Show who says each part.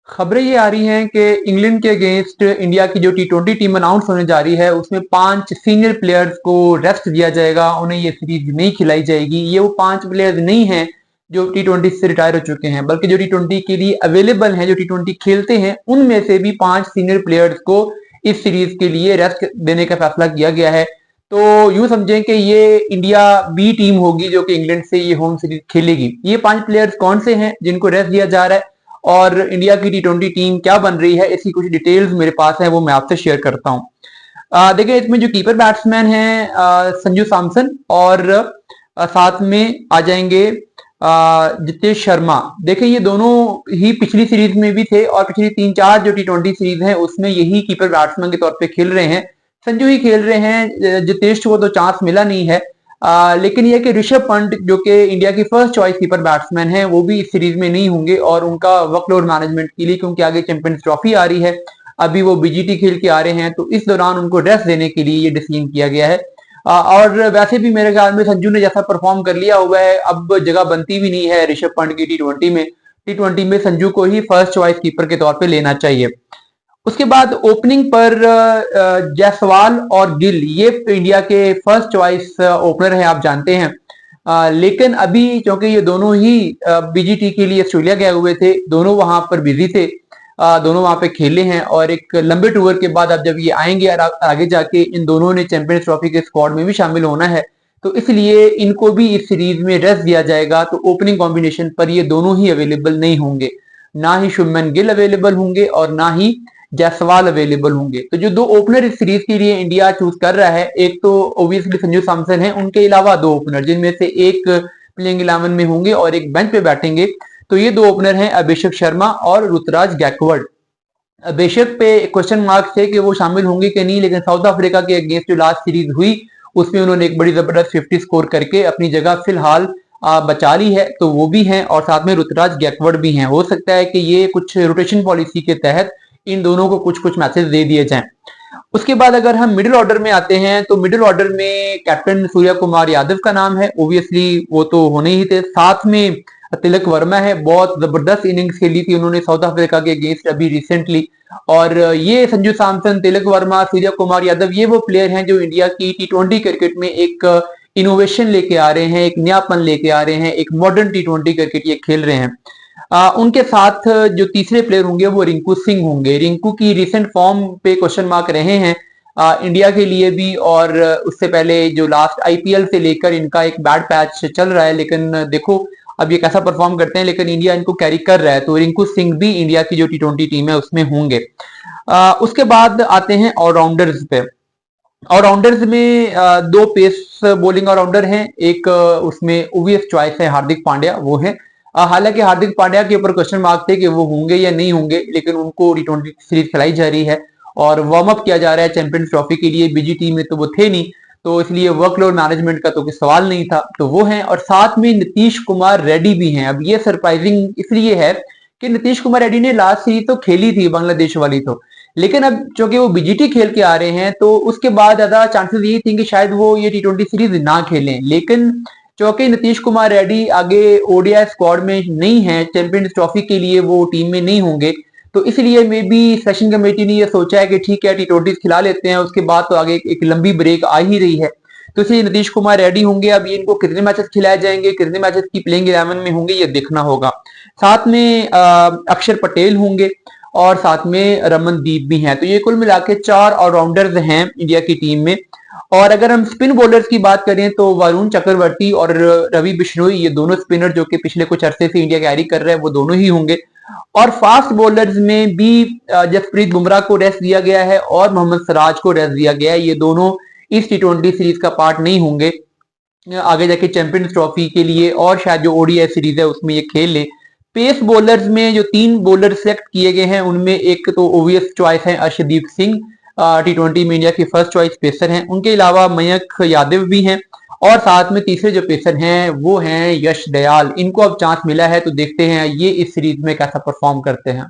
Speaker 1: खबरें ये आ रही हैं कि इंग्लैंड के अगेंस्ट इंडिया की जो टी20 टीम अनाउंस होने जा रही है उसमें 5 सीनियर प्लेयर्स को रेस्ट दिया जाएगा, उन्हें ये सीरीज नहीं खिलाई जाएगी। ये वो 5 प्लेयर्स नहीं हैं जो टी20 से रिटायर हो चुके हैं, बल्कि जो टी20 के लिए अवेलेबल हैं, जो टी20 खेलते हैं, उनमें से भी 5 सीनियर प्लेयर्स को इस सीरीज के लिए रेस्ट देने का फैसला किया गया है। तो यूं समझें कि ये इंडिया बी टीम होगी जो कि इंग्लैंड से ये होम सीरीज खेलेगी। ये 5 प्लेयर्स कौन से हैं जिनको रेस्ट दिया जा रहा है और इंडिया की टी20 टीम क्या बन रही है, इसकी कुछ डिटेल्स मेरे पास है, वो मैं आपसे शेयर करता हूँ। देखिए, इसमें जो कीपर बैट्समैन है संजू सैमसन और साथ में आ जाएंगे जितेश शर्मा। देखिए, ये दोनों ही पिछली सीरीज में भी थे और पिछली 3-4 जो टी20 सीरीज है उसमें यही कीपर बैट्समैन के तौर पे खेल रहे हैं। संजू ही खेल रहे हैं, जितेश को तो चांस मिला नहीं है। लेकिन यह कि ऋषभ पंत जो कि इंडिया की फर्स्ट चॉइस कीपर बैट्समैन है, वो भी इस सीरीज में नहीं होंगे और उनका वर्कलोड मैनेजमेंट के लिए, क्योंकि आगे चैंपियंस ट्रॉफी आ रही है, अभी वो बीजीटी खेल के आ रहे हैं, तो इस दौरान उनको रेस्ट देने के लिए ये डिसीजन किया गया है। और वैसे भी मेरे ख्याल में संजू ने जैसा परफॉर्म कर लिया हुआ है, अब जगह बनती भी नहीं है ऋषभ पंत की टी20 में। टी20 में संजू को ही फर्स्ट चॉइस कीपर के तौर पे लेना चाहिए। उसके बाद ओपनिंग पर जायसवाल और गिल, ये इंडिया के फर्स्ट चॉइस ओपनर हैं, आप जानते हैं। लेकिन अभी क्योंकि ये दोनों ही बीजीटी के लिए ऑस्ट्रेलिया गए हुए थे, दोनों वहां पर बिजी थे, दोनों वहां पे खेले हैं और एक लंबे टूर के बाद अब जब ये आएंगे और आगे जाके इन दोनों ने चैंपियंस ट्रॉफी के स्क्वाड में भी शामिल होना है, तो इसलिए इनको भी इस सीरीज में रेस्ट दिया जाएगा। तो ओपनिंग कॉम्बिनेशन पर ये दोनों ही अवेलेबल नहीं होंगे, ना ही शुभमन गिल अवेलेबल होंगे और ना ही जायसवाल अवेलेबल होंगे। तो जो 2 ओपनर इस सीरीज के लिए इंडिया चूज कर रहा है, एक तो ऑब्वियसली संजू सैमसन है, उनके अलावा 2 ओपनर जिनमें से एक प्लेइंग 11 में होंगे और एक बेंच पे बैठेंगे। तो ये 2 ओपनर हैं अभिषेक शर्मा और ऋतुराज गायकवाड़। अभिषेक पे क्वेश्चन मार्क थे कि वो शामिल होंगे कि नहीं, लेकिन साउथ अफ्रीका के अगेंस्ट जो लास्ट सीरीज हुई उसमें उन्होंने एक बड़ी जबरदस्त 50 स्कोर करके अपनी जगह फिलहाल बचा ली है, तो वो भी हैं और साथ में ऋतुराज गायकवाड़ भी हैं। हो सकता है कि ये कुछ रोटेशन पॉलिसी के तहत इन दोनों को कुछ कुछ मैचेस दे दिए जाएं। उसके बाद अगर हम मिडिल ऑर्डर में आते हैं तो मिडिल ऑर्डर में कैप्टन सूर्य कुमार यादव का नाम है, ओब्वियसली वो तो होने ही थे। साथ में तिलक वर्मा है, बहुत जबरदस्त इनिंग्स खेली थी उन्होंने साउथ अफ्रीका के अगेंस्ट अभी रिसेंटली। और ये संजू सैमसन, तिलक वर्मा, सूर्य कुमार यादव, ये वो प्लेयर हैं जो इंडिया की टी20 क्रिकेट में एक इनोवेशन लेके आ रहे हैं, एक नयापन लेके आ रहे हैं, एक मॉडर्न टी20 क्रिकेट ये खेल रहे हैं। उनके साथ जो तीसरे प्लेयर होंगे वो रिंकू सिंह होंगे। रिंकू की रिसेंट फॉर्म पे क्वेश्चन मार्क रहे हैं इंडिया के लिए भी, और उससे पहले जो लास्ट आईपीएल से लेकर इनका एक बैड पैच चल रहा है, लेकिन देखो अब ये कैसा परफॉर्म करते हैं, लेकिन इंडिया इनको कैरी कर रहा है। तो रिंकू सिंह भी इंडिया की जो टी20 टीम है उसमें होंगे। उसके बाद आते हैं ऑलराउंडर्स पे। ऑलराउंडर्स में 2 पेस बॉलिंग ऑलराउंडर हैं, एक उसमें ओवीएस चॉइस है हार्दिक पांड्या, वो है। हालांकि हार्दिक पांड्या के ऊपर क्वेश्चन मार्क थे कि वो होंगे या नहीं होंगे, लेकिन उनको टी20 सीरीज खिलाई जा रही है और वार्म अप किया जा रहा है चैंपियंस ट्रॉफी के लिए। बीजीटी में तो वो थे नहीं, तो इसलिए वर्कलोड मैनेजमेंट का तो कोई सवाल नहीं था, तो वो हैं। और साथ में नीतीश कुमार रेड्डी भी हैं। अब ये सरप्राइजिंग इसलिए है कि नीतीश कुमार रेड्डी ने लास्ट सीरीज तो खेली थी बांग्लादेश वाली तो, लेकिन अब चूंकि वो बीजीटी खेल के आ रहे हैं तो उसके बाद ज्यादा चांसेस यही थी कि शायद वो ये टी20 सीरीज ना खेलें। लेकिन चूंकि नीतीश कुमार रेड्डी आगे ओडीआई स्क्वाड में नहीं है, चैंपियंस ट्रॉफी के लिए वो टीम में नहीं होंगे, तो इसलिए मे बी सेशन कमेटी ने ये सोचा है कि ठीक है टी20 खिला लेते हैं, उसके बाद तो आगे एक लंबी ब्रेक आ ही रही है, तो इसलिए नीतीश कुमार रेड्डी होंगे। अब ये इनको कितने मैचेस खिलाए जाएंगे, कितने मैचेस की प्लेइंग 11 में होंगे, ये देखना होगा। साथ में अक्षर पटेल होंगे और साथ में रमनदीप भी हैं। तो ये कुल मिला के 4 ऑलराउंडर्स हैं इंडिया की टीम में। और अगर हम स्पिन बॉलर्स की बात करें तो वरुण चक्रवर्ती और रवि बिश्नोई, ये दोनों स्पिनर जो कि पिछले कुछ अरसे से इंडिया कैरी कर रहे हैं, वो दोनों ही होंगे। और फास्ट बॉलर्स में भी जसप्रीत बुमराह को रेस्ट दिया गया है और मोहम्मद सिराज को रेस्ट दिया गया है। ये दोनों इस टी20 सीरीज का पार्ट नहीं होंगे, आगे जाके चैंपियंस ट्रॉफी के लिए और शायद जो ओडीआई सीरीज है उसमें ये खेल ले। पेस बॉलर्स में जो 3 बॉलर सेलेक्ट किए गए हैं उनमें एक तो ओवीएस चॉइस है अर्शदीप सिंह, टी20 में इंडिया की फर्स्ट चॉइस पेसर हैं। उनके अलावा मयंक यादव भी हैं और साथ में तीसरे जो पेसर हैं वो हैं यश दयाल। इनको अब चांस मिला है, तो देखते हैं ये इस सीरीज में कैसा परफॉर्म करते हैं।